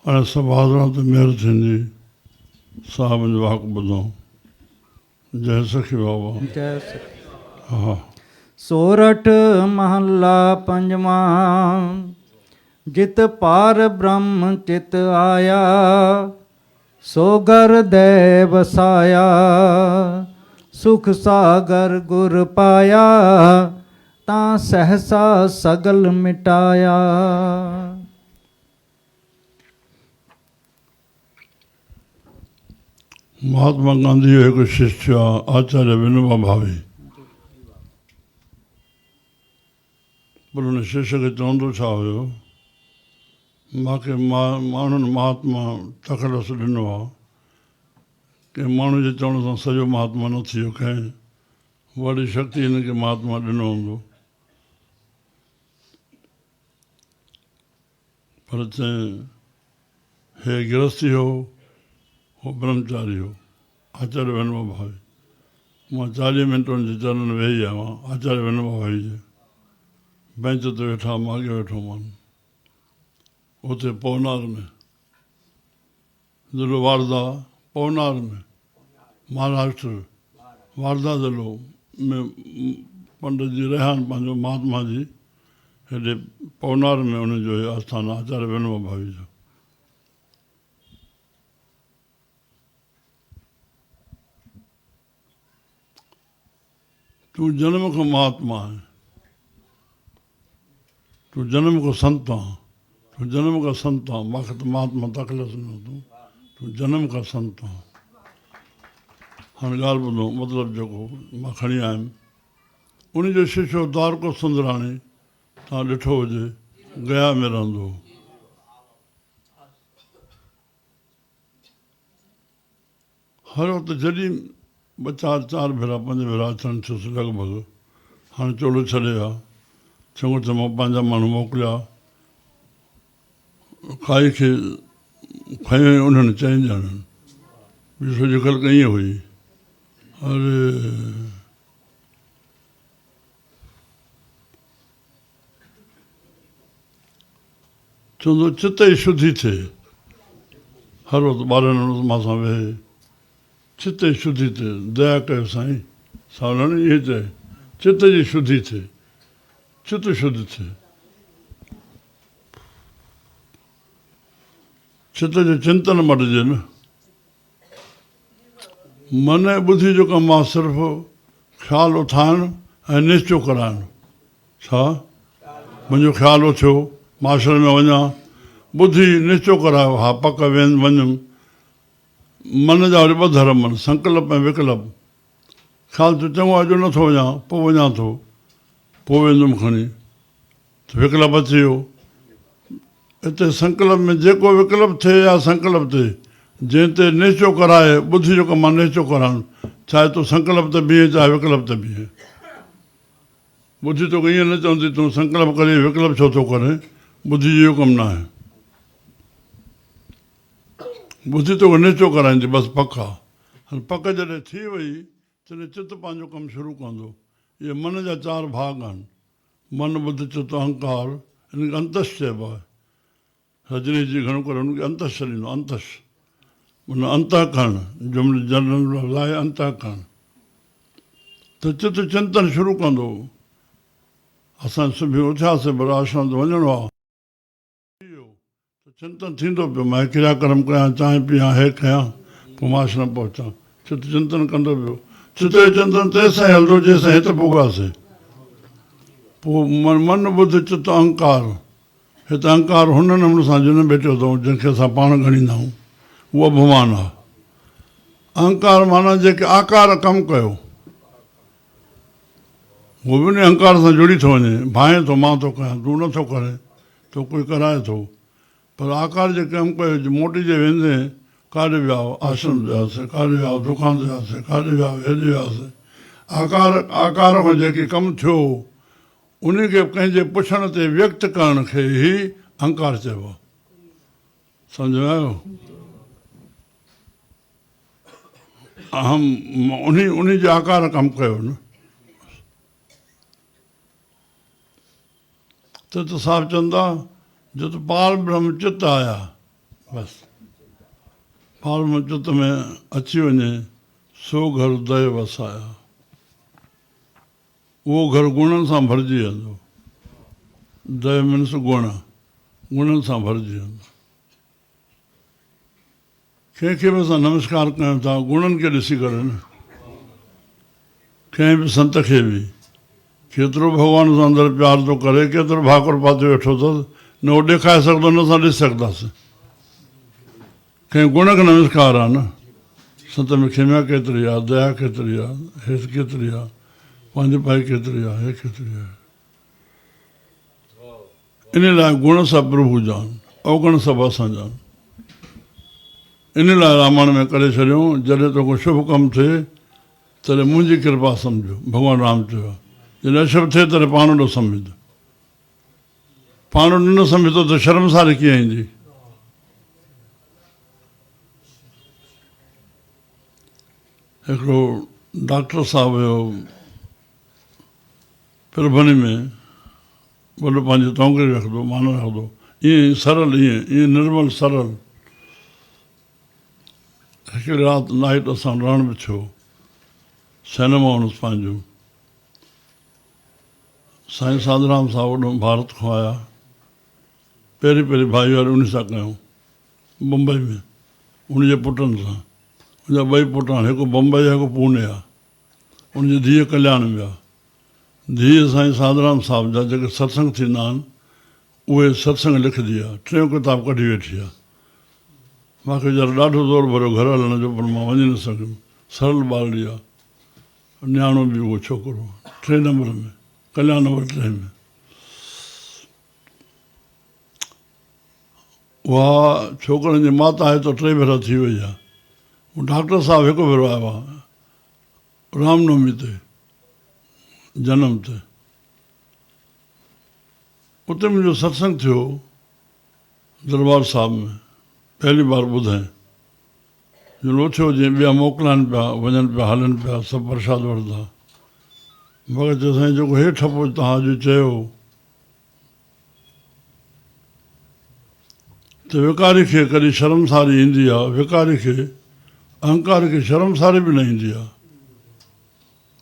हाणे सभु हाज़िरान ते महिर थींदी। साहिब जो हक़ ॿुधो। जय सखी बाबा। जय सखी। हा। सोरठ महला पंजवां। जित पार ब्रह्म चित आया, सो घर दे वसाया। सुख सागर गुर पाया, तां सहसा सगल मिटाया। महात्मा गांधी जो हिकु शिष्य आहे आचार्य विनोबा भावे। पर हुन शिष्य खे चवंदो छा हुयो, मूंखे माण्हुनि महात्मा तखलस ॾिनो आहे कि माण्हू जे चवण सां सॼो महात्मा न थी वियो, कंहिं वॾी शक्ति हिनखे महात्मा ॾिनो हूंदो। पर चई हे गृहस्थी हो, हो ब्रह्मचारी हो। आचार्य विनोबा भावे। मां 40 मिंटनि जे चरणनि में वेही आहियां आचार्य विनोबा भावे जे बेंच ते वेठा, मां अॻे वेठो मान। उते पवनार में ज़िलो वारदा, पवनार में महाराष्ट्र वारदा ज़िलो में पंडित जी रेहान पंहिंजो महात्मा जी हेॾे पवनार में उनजो आस्थान आचार्य विनोबा भावे जो। तूं जन्म खां महात्मा आहे, तूं जन्म खां संत आहे, तूं जन्म खां संत आहे। मूंखे त महात्मा तखलस ॾिनो तूं जन्म खां संत आहे। हाणे ॻाल्हि ॿुधो, मतिलबु जेको मां खणी आयुमि, उनजो शिष्य द्वारको सुंदराणी, तव्हां ॾिठो हुजे, गया में रहंदो हो। हर वक़्तु जॾहिं 2-4 भेरा 5 भेरा अचणु थियुसि लॻभॻि। हाणे चोलो छॾे आहे, चङो चङो पंहिंजा माण्हू मोकिलिया। काई खे खयो उन्हनि चइनि ॼणनि, ॾिसो जेकल ईअं हुई। अरे चवंदो चित जी शुद्धि थिए। हर वक़्तु ॿारनि मां सां वेहे, चित जी शुद्धि थिए, दया कयो साईं। सावलाणी इहे चए चित जी शुद्धि थिए, चित शुद्ध थिए। चित जो चिंतन मटिजे न। मन ऐं ॿुधी जो कमु आहे सिर्फ़ु ख़्यालु उथाइणु ऐं निश्चो कराइणु। छा मुंहिंजो ख़्यालु उथियो, माशर में वञा, ॿुधी निश्चो करायो, हा पक वञुमि। मन जा वरी 2 धर्म आहिनि, संकल्प ऐं विकल्प। ख़्यालु त चङो अॼु नथो वञा, पोइ वञा थो, पोइ वेंदुमि खणी, त विकल्प अची वियो। हिते संकल्प में जेको विकल्प थिए या संकल्प थिए, जंहिं ते निश्चो कराए, ॿुधी जो कमु आहे निश्चो कराइणु। चाहे तूं संकल्प ते बीहे, चाहे विकल्प ते बीहे। ॿुधी तोखे ईअं न चवंदी तूं संकल्प करे विकल्प छो थो करे, ॿुधी जो कमु न आहे। ॿुधी तोखे निश्चो कराईंदी, बसि पक आहे। हाणे पक जॾहिं थी वई, तॾहिं चित पंहिंजो कमु शुरू कंदो। इहे मन जा 4 भाग आहिनि, मन बुद्धि चित अहंकार। हिनखे अंतश चइबो आहे। रजनी जी घणो करे हुनखे अंतश ॾींदो, अंतश माना अंतःकरण, जुमिले जनरल लफ़्ज़ आहे अंतःकरण। त चित चिंतन शुरू कंदो। असां सुबुह उथियासीं, पर आश्रम ते वञिणो आहे, चिंतन थींदो पियो, मां क्रियाक्रम कयां, चांहि पीआं, हे कयां, पोइ मां आश्रम पहुचां। चित चिंतन कंदो पियो। चित जो चिंतन तेसिताईं हलंदो जेसिताईं हिते पुॻासीं। पोइ मन ॿुध चित अहंकार। हिते अहंकार हुन नमूने सां जिन वेठो अथऊं जंहिंखे असां पाण ॻणींदा आहियूं, उहो अभिमान आहे। अहंकार माना जेके आकार कमु कयो, उहो बि उन अहंकार सां जुड़ी थो वञे। भाए थो, मां थो कयां, तूं नथो करे, तो कोई कराए थो। पर आकार जे कमु कयो, मोटिजे वेंदे काॾे विया हो, आश्रम वियासीं, काॾे विया हो, दुकान ते वियासीं, काॾे विया हो, हेॾे वियासीं। आकार खां जेके कमु थियो, उन खे कंहिंजे पुछण ते व्यक्त करण खे ई अहंकार चइबो आहे। सम्झ में आयो? उन जे आकार कमु कयो न। त साहिब चवंदा, जो त पार ब्रह्म चित आया, बसि पाल में चित में अची वञे सो घर दय वसाया उहो घर गुणनि सां भरिजी वेंदो दय मीन्स गुणनि सां भरिजी वेंदो कंहिंखे बि असां नमस्कार कयूं था गुणनि खे ॾिसी करे न कंहिं बि संत खे बि केतिरो भॻवान सां अंदरि प्यार थो करे केतिरो भाकुर पाते वेठो अथसि न उहो ॾेखारे सघंदो न असां ॾिसी सघंदासीं कंहिं गुण खे नमस्कार आहे न संत में खेमिया केतिरी आहे दया केतिरी आहे हेठि केतिरी आहे पंहिंजी पाई केतिरी आहे हे केतिरी आहे इन लाइ गुण सभु प्रभु जा आहिनि अवगुण सभु असांजा आहिनि इन लाइ रामायण में करे छॾियूं जॾहिं तोखे शुभ कमु थिए तॾहिं मुंहिंजी कृपा सम्झो भॻवानु राम चयो आहे जॾहिं अशुभ थिए तॾहिं पाण ॾो सम्झ पाण न सम्झो त शर्मसारी कीअं ईंदी हिकिड़ो डॉक्टर साहिबु हुयो परभणी में वॾो पंहिंजी तोंगरी रखंदो मान रखंदो ईअं सरल ईअं निर्मल सरल हिकिड़ी राति नाइट असां रहण बि थियो सिनेमा हुनसि पंहिंजो साईं साधूराम साहिबु वॾो भारत खां आया पहिरीं भाई वारी उन सां कयूं मुंबई में उनजे पुटनि सां उनजा ॿई पुट आहिनि हिकु बम्बई आहे हिकु पूने आहे उनजी धीअ कल्याण में आहे धीअ साईं साधूराम साहिब जा जेके सत्संग थींदा आहिनि उहे सत्संग लिखंदी आहे 3 किताब कढी वेठी आहे मूंखे वीचारो ॾाढो ज़ोर भरियो घर हलण जो पर मां वञी न सघियुमि सरल ॿारड़ी आहे न्याणो बि उहो छोकिरो 3 नंबर में कल्याण नंबर 3 में उहा छोकिरनि जी माता आहे त 3 भेरा थी वई आहे डॉक्टर साहिबु हिकु भेरो आयो आहे रामनवमी ते जनम ते उते मुंहिंजो सत्संग थियो दरबार साहिब में पहली बार ॿुधाएं जो थियो जीअं ॿिया मोकिलनि पिया वञनि पिया हलनि पिया सभु प्रसाद वठंदा भॻत चयो साईं जेको हे ठपो तव्हां अॼु चयो त विकारी खे कॾहिं शर्मसारी ईंदी आहे विकारी खे अहंकार खे शर्मसारी बि न ईंदी आहे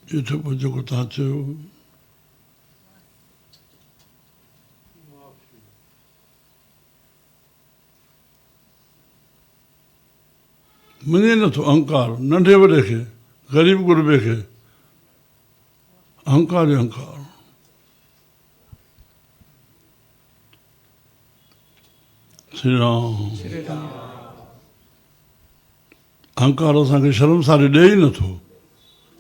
इहो ठपो जेको तव्हां चयो मञे नथो अहंकार नंढे वॾे खे ग़रीब गुरबे खे अहंकार ई अहंकार श्री राम अहंकार असांखे शर्मसारी ॾे ई नथो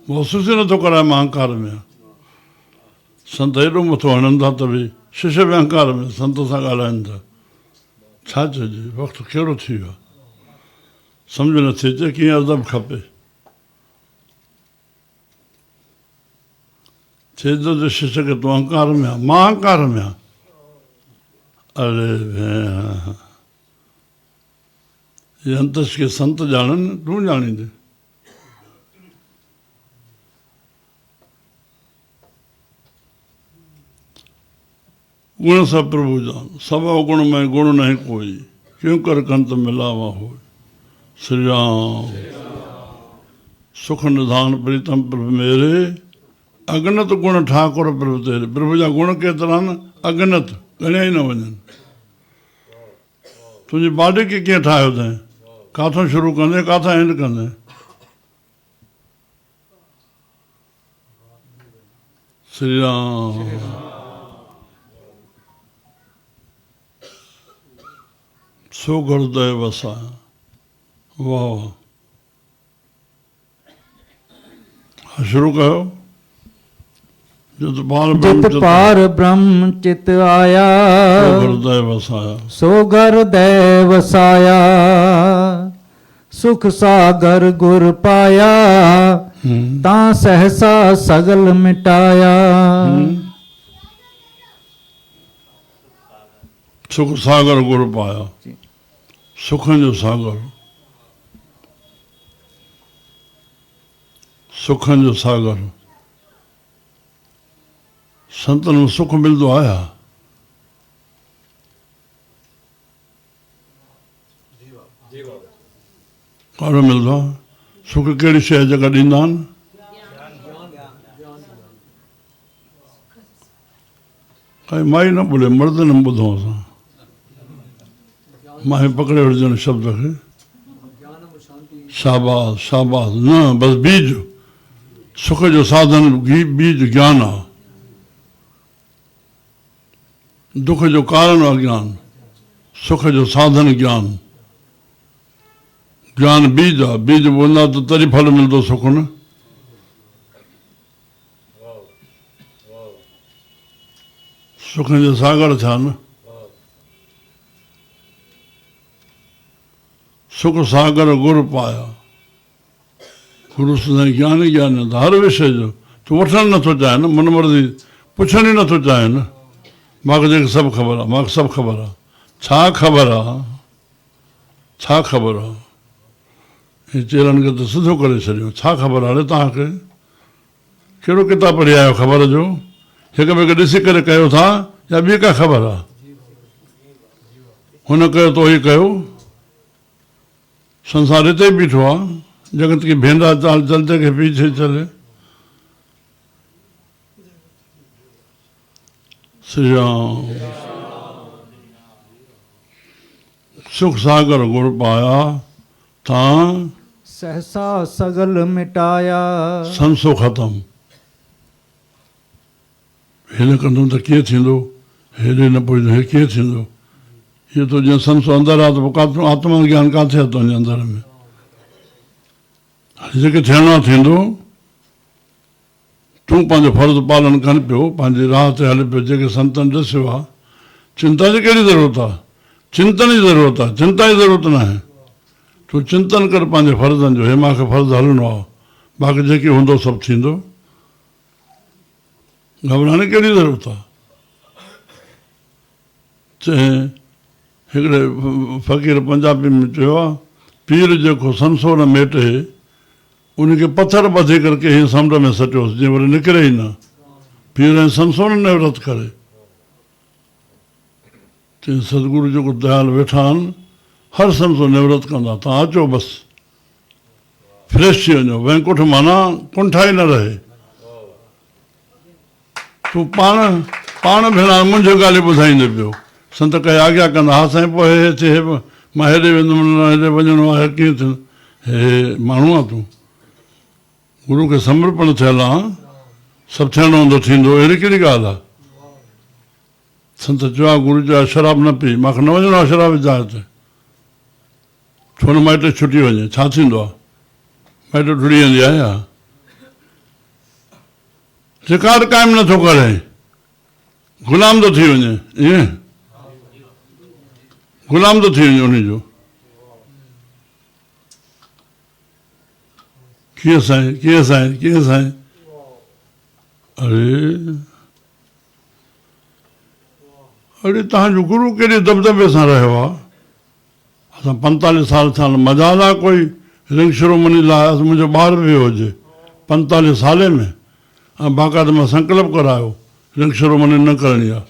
महसूस ई नथो कराए मां अहंकार में संत हेॾो मथो हणनि था त बि शिष्य बि अहंकार में संत सां ॻाल्हाइनि था छा चइजे वक़्तु कहिड़ो थी वियो आहे सम्झ नथी अचे कीअं अदब खपे चए थो त शिष्य खे तूं अहंकार में आहे मां अहंकार में आहियां अरे ये अंतस के संत ॼाणनि तूं ॼाणींदे गुण सब प्रभु जान सब अवगुण में गुण नहीं कोई क्यों कर कंत मिलावा हो श्री राम सुख निधान प्रीतम प्रभु मेरे अगनत गुण ठाकुर प्रभु तेरे प्रभु जा गुण केतिरा आहिनि अगनत ॻणिया ई न वञनि तुंहिंजी बॉडी खे कीअं ठाहियो अथई काथों शुरू कंदे काथां एंड कंदे श्री राम सो गुरुदय वसाया वाह शुरू कयो जित पार ब्रह्म चित आया गुरुदय वसाया सो गुरुदय वसाया सुख सागर गुर पाया ता सहसा सगल मिटाया सुख सागर गुर पाया सुखन जो सागर सुखन जो सागर संतन में सुख मिलंदो आया कारो मिलंदो आहे सुख कहिड़ी शइ जेका ॾींदा आहिनि काई माई न ॿुधे मर्द न ॿुधूं असां मां पकड़े वठिजो शब्द खे शाबाश शाबाश न बसि बीज सुख जो साधन बीज ज्ञान आहे दुख जो कारण आहे ज्ञान सुख जो साधन ज्ञान ज्ञान बीज आहे बीज बोंदा तो तॾहिं फल मिलंदो सुख न सुख जो सागर थिया न सुख सागर गुरु पाया गुरु साईं ज्ञान ई ज्ञान त हर विषय जो तूं वठणु नथो चाहे न मन मर्ज़ी पुछणु ई नथो चाहे न मूंखे जेके सभु ख़बर आहे मूंखे सभु ख़बर आहे छा ख़बर आहे छा ख़बर आहे हे चेलनि खे त सिधो करे छॾियो छा ख़बर आहे हाणे तव्हांखे कहिड़ो किताबु पढ़ी आहियो ख़बर जो हिक ॿिए खे ॾिसी करे कयो था या ॿी का ख़बर आहे हुन कयो तो ही कयो संसार हिते ई बीठो आहे जगत की भेंडा चाल चलते के पीछे चले श्री राम सुख सागर गुर पाया तां सहसा सगल मिटाया संसो ख़तम हेॾे कंदुमि त कीअं थींदो हेॾे न पुॼंदो हे कीअं थींदो इहो तो जीअं संसो अंदरि आहे त पोइ काथो आत्मा ज्ञान किथे आहे तुंहिंजे अंदर में जेके थियणो आहे थींदो तूं पंहिंजो फर्ज़ु पालन कनि पियो पंहिंजी राह ते हले पियो जेके संतनि ॾिसियो आहे चिंता जी कहिड़ी ज़रूरत आहे चिंतन जी ज़रूरत आहे चिंता जी ज़रूरत न आहे तूं चिंतन कर पंहिंजे फर्ज़नि जो हे मूंखे फर्ज़ु हलणो आहे बाक़ी जेके हूंदो सभु थींदो घबराइण जी कहिड़ी ज़रूरत आहे चए हिकिड़े फ़क़ीर पंजाबी में चयो आहे पीर जेको संसो न मेटे उनखे पथर ॿधी करके हीअं समुंड में सटियोसि जीअं वरी निकिरे ई न पीर ऐं संसो न निवृत करे चई सतगुरु जेको दयाल वेठा आहिनि हर संसो निवृत कंदा तव्हां अचो बसि फ्रेश थी वञो वैकुंठ माना कुंठाई न रहे तूं पाण भेण मुंहिंजो ॻाल्हि ॿुधाईंदे पियो संत काई आज्ञा कंदा हा साईं पोइ हे थिए मां हेॾे वेंदुमि न हेॾे वञिणो आहे कीअं थींदो हे माण्हू आहे तूं गुरू खे समर्पण थियल आहे सभु थियणो हूंदो थींदो अहिड़ी कहिड़ी ॻाल्हि आहे संत चयो आहे गुरू चयो आहे शराब न पी मूंखे न वञिणो आहे शराब जाइ ते छो न माइट छुटी वञे छा थींदो आहे माइट टुटी वेंदी आहे या रिकार्ड क़ाइमु नथो करे गुलाम थो थी वञे ईअं गुलाम थो थी वञे उनजो कीअं साईं कीअं साईं कीअं साईं अरे तव्हांजो गुरू कहिड़े दबदबे सां रहियो आहे असां 45 साल थिया मज़ाल आहे कोई रिंग शिरोमणी लाइ मुंहिंजो ॿार बि हुजे 45 साले में ऐं बाक़ाइदा मां संकल्प करायो रिंग शिरोमणी न करणी आहे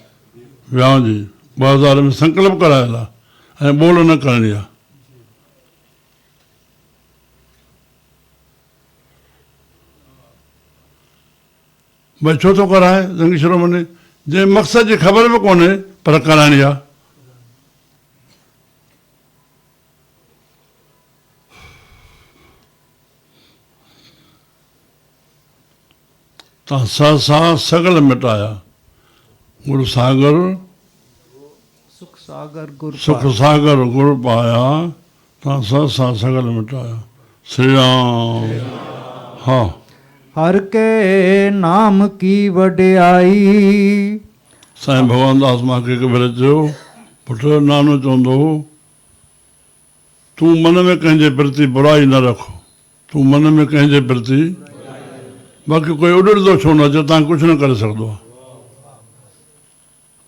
विहांउ जी 2000 में संकल्प करायल आहे ऐं ॿोल न करणी आहे भई छो थो कराए रिंग शिरोमणी जे मक़सद जी ख़बर बि कोन्हे पर कराइणी आहे तव्हां सहसा सगल मिटाया गुरु सागर सुख सागर गुर सुख सागर गुरु पाया तव्हां सहसा सगल मिटाया श्री राम हा हर के नाम की वॾियाई साईं भगवान दास मूंखे हिकु भेरे चयो पुटु नानो चवंदो हो तूं मन में कंहिंजे प्रति बुराई न रखो तूं मन में कंहिंजे प्रति बाक़ी कोई उॾड़ंदो छो न अचे तव्हां कुझु न करे सघंदो आहे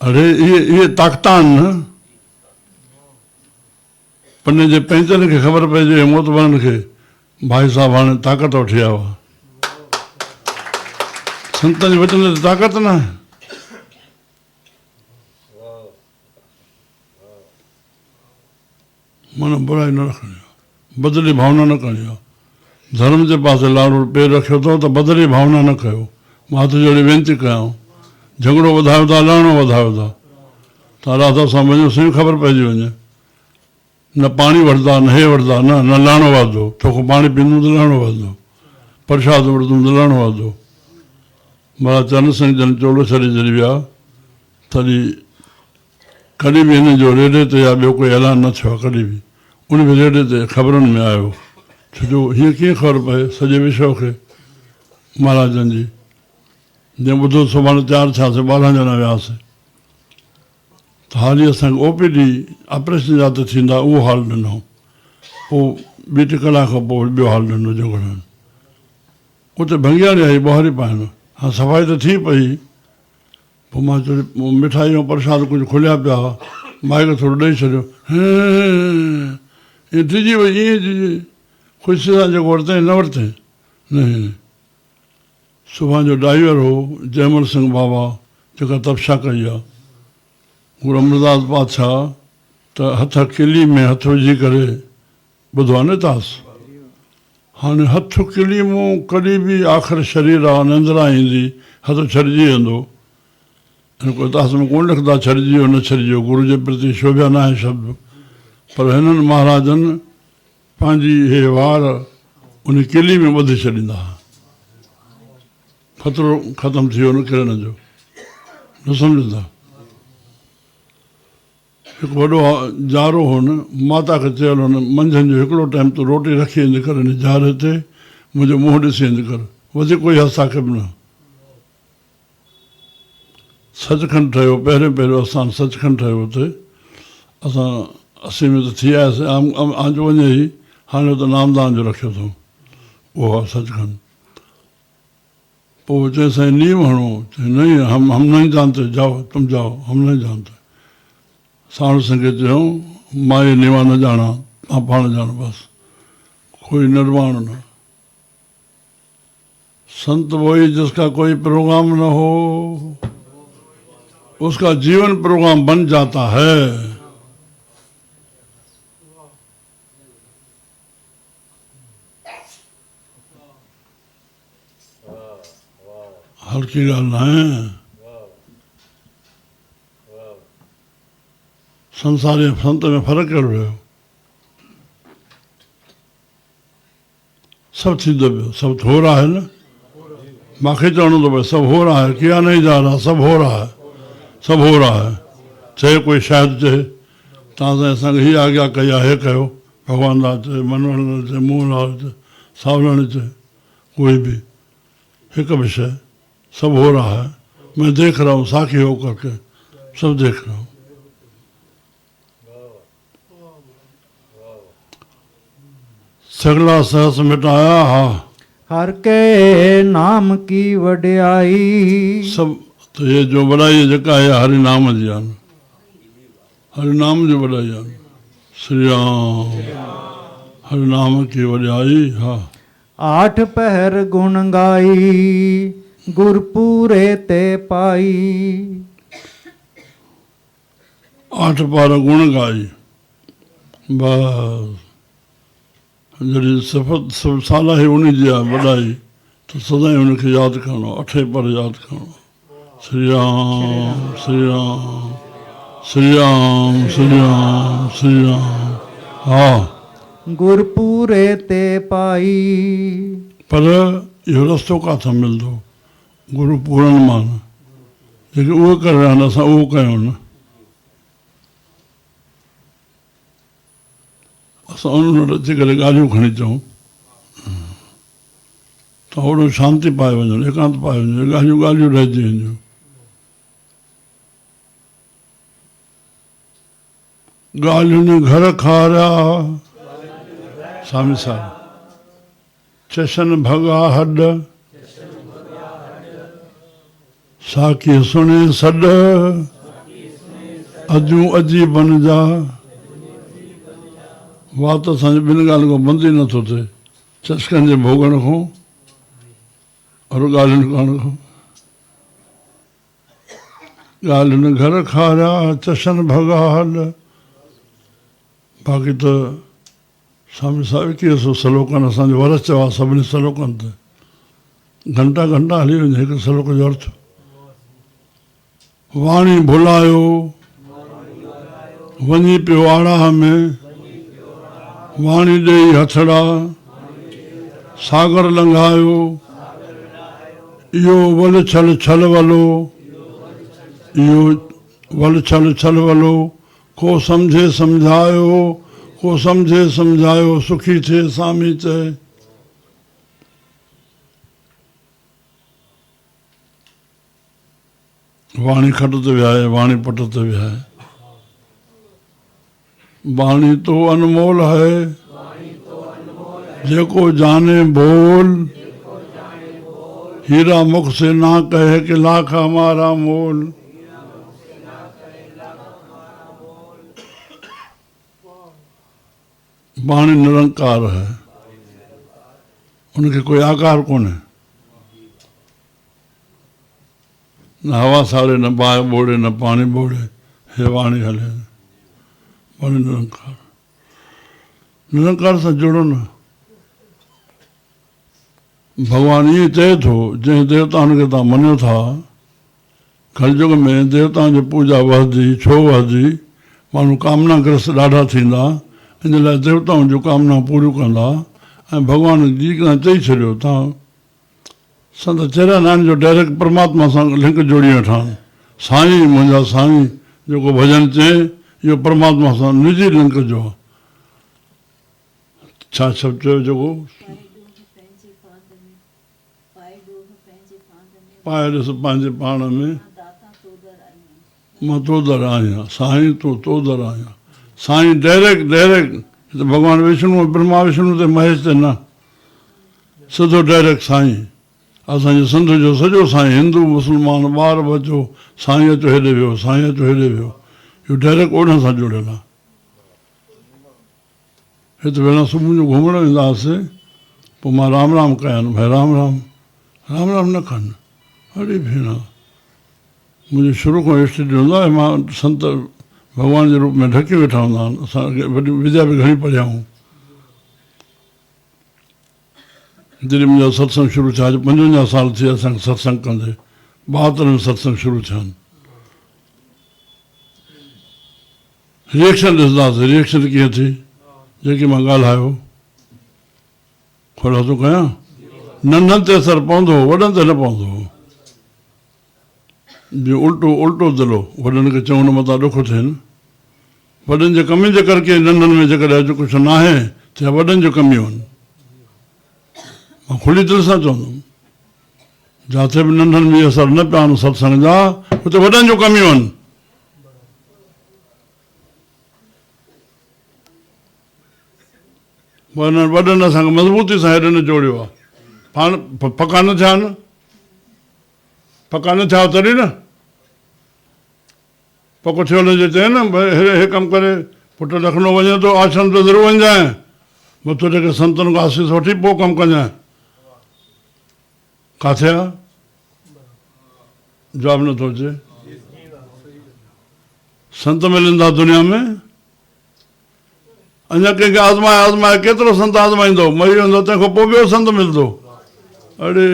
अरे इहे ताक़तां आहिनि न पने जे पंहिंजनि खे ख़बर पइजे मोतबरनि खे भाई साहब हाणे ताक़त वठी आयो आहे संतनि जे वचन ते ताक़त न आहे माना बुराई न रखणी आहे, बदिली भावना न करणी आहे। धर्म जे पासे लाड़ो पेर रखियो अथव त बदिली भावना न कयो। मां हथ जोड़े वेनती कयां, झगड़ो वधायो था, लड़णो वधायो था, तव्हां राधा सां वञो, सही ख़बर पइजी वञे। न पाणी वठंदा, न हे वठंदा, न लहणो वधंदो। तोखे पाणी पीअंदुमि त लहणो वधंदो, प्रसाद वठंदुमि त लहणो वधंदो। महाराज चरण सिंह जन चोलो छॾे जॾहिं विया, तॾहिं कॾहिं बि हिन जो रेडियो ते या ॿियो कोई ऐलान न थियो आहे कॾहिं बि। उन बि रेडियो ते ख़बरुनि में आयो, छो जो हीअं कीअं ख़बर पए सॼे विश्व खे महाराजनि जी। जंहिं ॿुधो सुभाणे तयारु थियासीं, 12 ॼणा वियासीं, त हाली असांखे OPD ऑपरेशन जा त थींदा, उहो हाल ॾिनो। पोइ 2-3 कलाक खां पोइ ॿियो हाल ॾिनो झगड़नि। उते भंगियाणी आई ॿुहारी पाइण, हा सफ़ाई त थी पई। पोइ मां चयो मिठाई ऐं प्रसाद कुझु खुलिया पिया, माइक थोरो ॾेई छॾियो, ईअं डिॼी वई, ईअं ख़ुशी सां जेको वरितई न वरितई। न सुभाणे जो ड्राइवर हो जयमल सिंह बाबा, जेका तपस्या कई आहे, गुरु अमरदास बादशाह त हथ किली में हथ विझी करे, ॿुधो आहे न तव्हां, हाणे हथ किली मूं कॾहिं बि आख़िर शरीर आहे, निंद्रा ईंदी, हथ छॾिजी वेंदो। हिन को इतिहास में कोन लिखंदा छॾिजी वियो न छॾिजी वियो, गुरू जे प्रति शोभा न आहे शब्द। पर हिननि महाराजनि पंहिंजी हे वार उन किली में ॿधी छॾींदा हुआ, ख़तरो ख़तमु थी वियो न किरण जो, न सम्झंदा। हिकु वॾो जारो हो न, माता खे चयल हुन मंझंदि जो हिकिड़ो टाइम तूं रोटी रखी ईंदी कर हिन जार ते, मुंहिंजो मुंहुं ॾिसी ईंदी कर, वधीक कोई हस्ताक्षेप न। सचखंड ठहियो, पहिरियों आस्थान सचखंड ठहियो हुते। असां 80 में त थी आयासीं, आंजो वञे ई, हाणे त नामदान जो रखियो अथऊं, उहो आहे सचखंड। पोइ चई साईं नीम हणो, चई नहीं हम नहीं जानते, जाओ तुम जाओ, हम नहीं जानते। साण सिंह खे चयूं मां ये नीवा न ॼाणा, तव्हां पाण ॼाणो बसि, कोई निर्वाण न। संत वही जिसका कोई प्रोग्राम न हो, उसका जीवन प्रोग्राम बन जाता है। हल्की ॻाल्हि न आहे। संसारी संत में फ़र्क़ु कहिड़ो हुयो? सभु थींदो पियो, सभु हो रहा है न। मूंखे चवणो थो पए सभु हो रहा है, किया नहीं जा रहा, सब हो रहा है, सब हो रहा है। चए कोई शायदि चए तव्हां सां असांखे हीअ आज्ञा कई आहे, हे कयो, भॻवान लाल चए, मनोहर लाल चए, मोहन लाल चए, सावलाणी चए, कोई भी हिकु विषय, सब हो रहा है, मैं देख रहा हूँ, साखी हो करके सब देख रहा हूँ। सगला सहस मिटाया, हा हर के नाम की वडियाई। सब तो ये जो वॾाई जेका आहे हरि नाम जी आहे, हरि नाम जी वॾाई आहे। श्री राम हरि नाम की वॾाई, हा। 8 पहर गुण गाई, गुरपूरे ते पाई। 8 पहर गुण गाई, बस जॾहिं सफ़त साला ई उन जी आहे वॾाई, त सदाईं हुनखे यादि करिणो, 8 पहर यादि करिणो। श्री राम श्री राम श्री राम श्री राम श्री राम, हा। गुरपूरे ते पाई। पर इहो रस्तो किथां मिलंदो? गुरू पूरनि मां न, जेके उहे करे रहिया आहिनि, असां उहो कयूं न। असां उन वटि अची करे ॻाल्हियूं खणी चऊं त ओॾो शांती पाए वञनि, एकांत पाए वञनि, ॻाल्हियूं रहिजी वञूं। ॻाल्हियुनि घर खारिया, स्वामी साहिब, चशन भॻा हॾ, साखी सुणे सॾ, अजूं अजी बन जा। वाह त असांजे ॿिनि ॻाल्हियुनि खां बंदि ई नथो थिए, चस्कनि जे भोॻण खां और ॻाल्हियुनि करण खां। ॻाल्हियुनि घर खारिया, चशन भॻा हॾ, बाक़ी त स्वामी साहिब कीअं सो सलोकनि असांजो वरस चयो आहे सभिनी सलोकनि ते घंटा घंटा हली वञे हिकु सलोक जो अर्थ वाणी भुलायो वञी पियो आड़ाह में वाणी ॾेई हथड़ा सागर लंघायो इहो वल छल छल वलो इहो वल छल छल वलो को सम्झे सम्झायो को सम्झे सम्झायो सुखी थिए सामी चए वाणी खट ते विहाए वाणी पट ते विहाए वाणी तो अनमोल है जेको जाने बोल हीरा मुख से ना कहे कि लाख हमारा मोल वाणी निरंकार है उनके कोई आकार कौन है न हवा सारे न बाह बोड़े न पानी बोड़े हे वाणी हले वाणी निरंकार निरंकार से जुड़ो न भगवान ये चए थो जंहिं देवताउनि खे तव्हां मञो था कलयुग में देवताउनि जी पूजा वधंदी छो वधंदी माण्हू कामना ग्रस्त ॾाढा थींदा इन लाइ देवताउनि जूं कामना पूरियूं कंदा ऐं भॻवान जी खां चई छॾियो तव्हां संत चेरा नारायण जो डायरेक्ट परमात्मा सां लिंक जोड़ी वठनि साईं मुंहिंजा साईं जेको भॼन चए इहो परमात्मा सां निजी लिंक जो छा शब्द चयो जेको पाए ॾिस पंहिंजे पाण में मां तो दर आहियां साईं तो दर आहियां साईं डायरेक्ट भॻवान विष्णु ब्रह्मा विष्णु ते महेश ते न सिधो डायरेक्ट साईं असांजे सिंध जो सॼो साईं हिंदू मुस्लमान ॿार बचो साईं अचो हेॾे वियो साईं अचो हेॾे वियो इहो डायरेक्ट ओॾनि सां जुड़ियल आहे हिते पहिरियों सुबुह जो घुमण वेंदा हुआसीं पोइ मां राम राम कयानि भाई राम राम न कनि अरे भेण मुंहिंजो शुरू खां स्थिति हूंदो आहे मां संत भॻवान जे रूप में ढके वेठा हूंदा आहिनि असांखे वॾी विद्या बि घणी पढ़ियाऊं जॾहिं मुंहिंजा सत्संग शुरू थिया 55 साल थी असांखे सत्संग कंदे 72 में सत्संग शुरू थिया आहिनि रिएक्शन ॾिसंदासीं रिएक्शन कीअं थी जेकी मां ॻाल्हायो खुलासो कयां नंढनि ते असरु पवंदो वॾनि ते न पवंदो जो उल्टो दिलो वॾनि खे चवण मथां ॾुख थियनि वॾनि जे कमी जे करके नंढनि में जेकॾहिं अॼु कुझु न आहे त वॾनि जूं कमियूं आहिनि मां खुली दिलि सां चवंदुमि जिथे बि नंढनि में असरु न पिया आहिनि सत्संग जा उते वॾनि जूं कमियूं आहिनि वॾनि असांखे मज़बूती सां हेॾे जोड़ियो आहे पाण पका न थिया आहिनि पका न थिया तॾहिं न पको थियो हुनजे चए न भई हे कमु करे पुटु लखनऊ वञे थो आश्रम ते ज़रूरु वञजांइ मथो टेके संतनि खां आसीस वठी पोइ कमु कजांइ किथे आहे जवाबु नथो अचे संत मिलंदा दुनिया में अञा कंहिंखे आज़माए केतिरो संत आज़माईंदो मरी वेंदो तंहिंखां पोइ ॿियो संत मिलंदो अड़े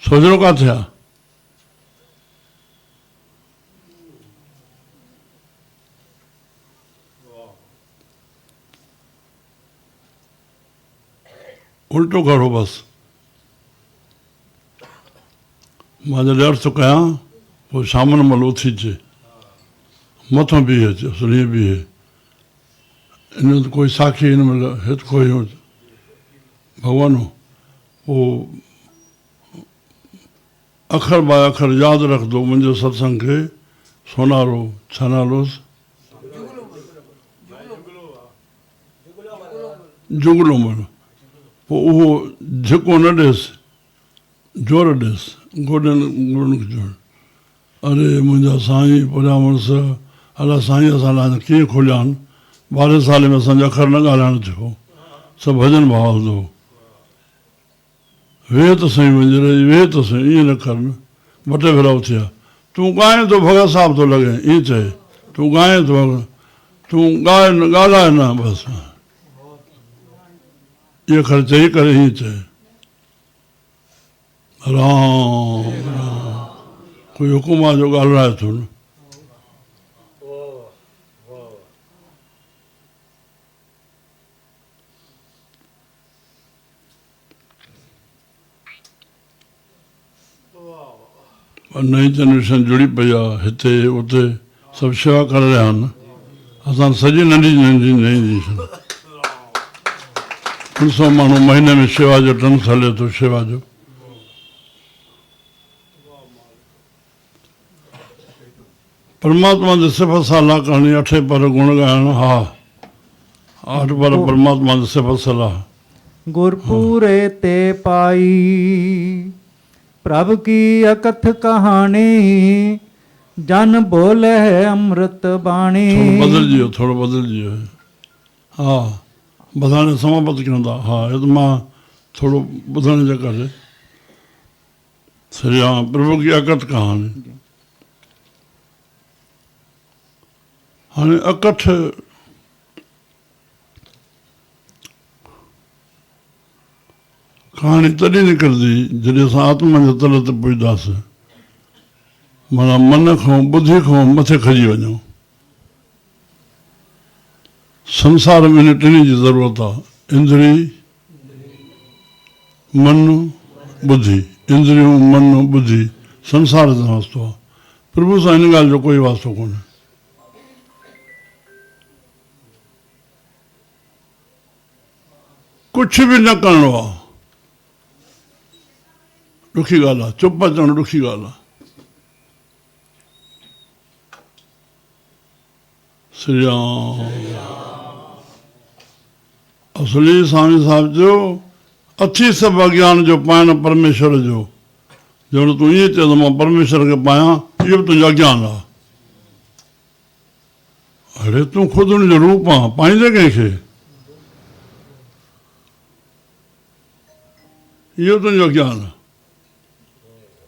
सोचणो किथे आहे उल्टो करो बसि मां जॾहिं अर्थ कयां पोइ शाम जो महिल उथी अचे मथां बीहे अचे सुञे बीहे इन कोई साखी हिन महिल हिते कोई भॻवान पोइ अखर बाय अखर यादि रखंदो मुंहिंजे सत्संग खे सोनारो छा नालोसि जुगलो मन पोइ उहो झिको न ॾेसि जोर ॾेसि गोॾनि खे जोड़ अरे मुंहिंजा साईं पुरियामस अलाह साईं असां लाइ कीअं खोलिया आहिनि 12 साल में असांजा अखर न ॻाल्हाइण थियो सभु भॼन भाव हलंदो वेह त साईं वञी रही वेह त साईं ईअं न कर न ॿ टे भेरा उथिया तू गाए तो भगत साहब तो लगे ईअं चए तू गाए तो तू ॻाए न ॻाल्हाए न बसि इहे खर चई करे हीअं चए राम राम कोई हुकुम आहे जो ॻाल्हाए थो न नई जनरेशन जुड़ी पई आहे हिते उते सभु शेवा करे रहिया आहिनि असां सॼी नंढी नंढी नई जनरेशन 300 माण्हू महीने में शेवा जो टंस हले थो शेवा जो परमात्मा जे सिफ़त सलाह करणी 8 पर गुण ॻाइण हा 8 पर परमात्मा जे सिफ़त सलाह गुरपुरे ते पाई प्रभु की अकथ कहानी जन बोले अमृत बाणी थोड़ो बदलजियो हा बधाने समापत कयूं था हा ये तो मां थोड़ो ॿुधण जे करे सही हा प्रभु की अकथ कहानी हाणे अकठ कहानी तॾहिं निकिरंदी जॾहिं असां आत्मा जे तल ते पुॼंदासीं माना मन खां ॿुधी खां मथे खजी वञूं संसार में इन टिनी जी ज़रूरत आहे इंद्री मन ॿुधी इंद्रियूं मन ॿुधी संसार सां वास्तो आहे प्रभु सां हिन ॻाल्हि जो कोई वास्तो कोन्हे कुझु बि न करिणो आहे ॾुखी ॻाल्हि आहे चुप अचणु ॾुखी ॻाल्हि आहे श्री राम असली स्वामी साहिब जो अथी सभु अज्ञान जो पाइण परमेश्वर जो ॼण तूं ईअं चए त मां परमेश्वर खे पायां इहो बि तुंहिंजो अज्ञान आहे अड़े तूं ख़ुदि हुनजो रूप आहे पाईंदे कंहिंखे इहो तुंहिंजो अज्ञान आहे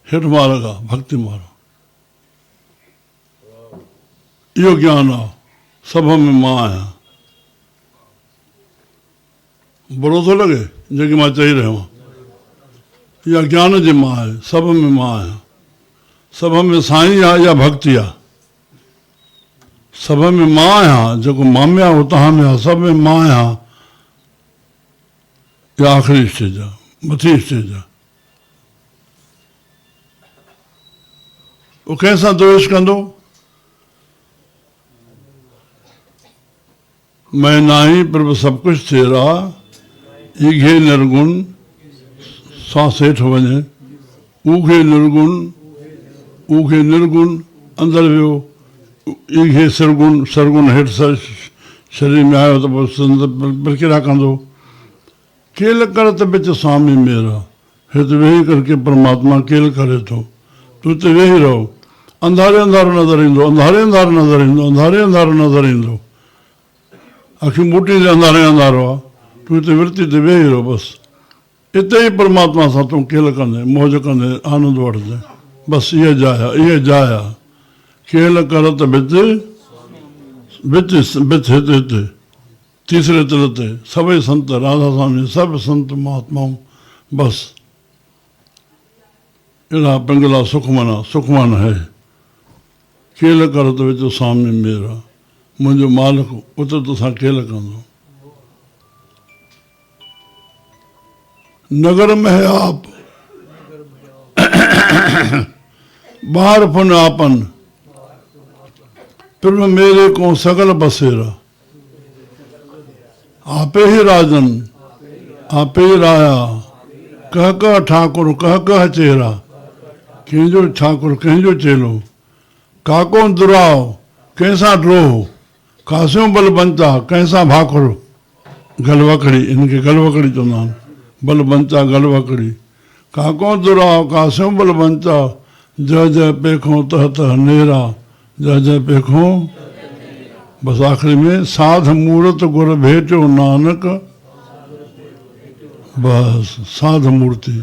हेठि मार्ग आहे भक्ति मार्ग इहो ज्ञान आहे सभ में मां आहियां बुरो थो लॻे जेके मां चई रहियो आहियां इहा ज्ञान जी मां आहे सभ में मां आहियां सभ में साईं आहे या भक्ति आहे सभ में मां आहियां जेको मां में आहे उहो तव्हां में आहे सभ में मां आहियां इहा आख़िरी स्टेज आहे मथी स्टेज आहे उहो कंहिंसां द्वेष कंदो मैं नाही प्रभु सब कुछ तेरा ईघे निर्गुण सांस हेठि वञे ऊघे निर्गुण ऊघे निर्गुण अंदरि वियो ईघे सरगुण सरगुण हेठि शरीर में आयो त पोइ प्रक्रिया कंदो केल कर त बिच स्वामी मेरा हिते वेही करके परमात्मा केल करे थो तूं हिते वेही रहो अंधारे अंधारो नज़र ईंदो अंधारे अंधारो नज़र ईंदो अंधारे अंधारो नज़र ईंदो अखियूं बूटी ते अंधारे अंधारो आहे तूं हिते विरती ते वेही रहो बसि हिते ई परमात्मा सां तूं केल कंदे मौज कंदे आनंद वठंदे बसि इहा जाइ आहे केल कर त बिच हिते तीसरे तिल ते सभई संत राधा स्वामी सभु संत महात्माऊं बसि अहिड़ा पिंगला सुखमन है केल कर त विच स्वामी मेरा मुंहिंजो मालिक उते तोसां केल कंदो नगर में है आप बाहर फन आपन प्रभु मेरे को सगल बसेरा आपे ही राजन आपे ही राया कह ठाकुर कह चेहरा कंहिंजो ठाकुर कंहिंजो चेलो काको दुराव कंहिंसां ड्रोह कासियो बलबंता कंहिंसां भाकुर गलवकड़ी इनखे गलवकड़ी चवंदा आहिनि बलबंता गलवकड़ी काको दुराव कासियो बलबंता जय जय पेखो तह तह नेरा जय जय पेखो बसि आख़िरी में साध मूर्त गुर भेटियो नानक बसि साध मूर्ति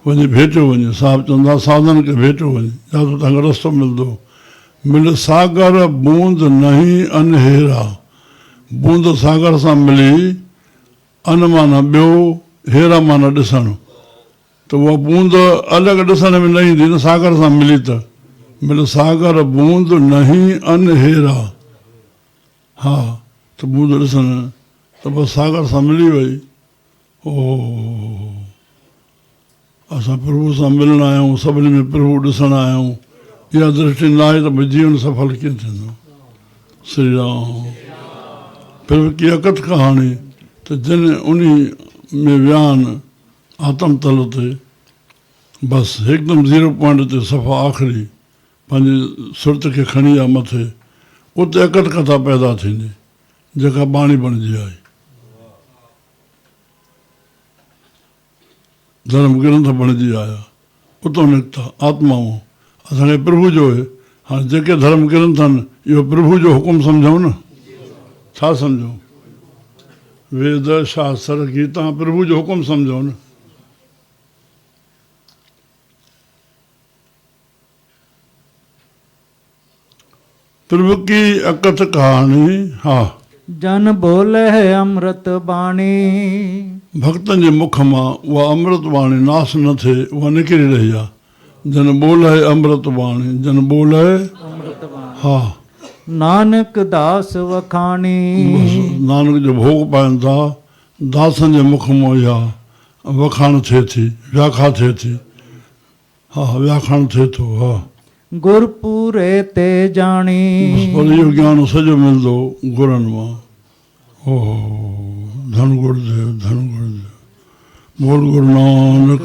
वञी भेटियो वञे। साहिब चवंदा साधन खे भेटियो वञे या तो तव्हांखे रस्तो मिलंदो। मिल सागर बूंद नहीं अनहेरा। बूंद सागर सां मिली, अन माना ॿियो, हेरा माना ॾिसणु, त उहा बूंद अलॻि ॾिसण में न ईंदी न सागर सां मिली त। मिल सागर बूंद नहीं अनहेरा। हा त बूंद ॾिसण त बसि सागर सां मिली वई। ओ असां प्रभु सां मिलण आया आहियूं, सभिनी में प्रभु ॾिसण आया आहियूं। इहा दृष्टि न आहे त भई जीवन सफल कीअं थींदो। श्री राम। प्रभु की अकथ कहाणी त जिन उन में वियान आत्म तल ते बसि हिकदमि 0 पॉइंट ते सफ़ा आख़िरी पंहिंजी सुरत खे खणी आहे मथे, उते अकथ कथा पैदा थींदी जेका बाणी बणिजी आहे। धर्म ग्रंथ बणिजी आया, उतां निकिता आत्माऊं। असांखे प्रभु जो आहे। हाणे जेके धर्म ग्रंथ आहिनि इहो प्रभु जो हुकुम सम्झूं न। छा सम्झूं? वेद शास्त्र गीता प्रभु जो हुकुम सम्झो न। प्रभु की अकथ कहानी। हा जन बोले अमृत बाणी। भक्तनि जे मुख मां उहा अमृत वाणी नास न थिए, उहा निकिरी रही आहे। जन बोले अमृत वाणी, जन बोले अमृत बाणी। हा नानक दास वखाणी। नानक जो भोग पाइनि था, दासनि जे मुख मां इहा वखाण थिए थी, व्याख्या थिए थी। हा व्याख्यान थिए थो। हा गुरपुरे ते जाणी। पर इहो ज्ञान सॼो मिलंदो गुरनि मां। ओ धन गुरुदेव, धन गुरुदेव। बोल गुरु नानक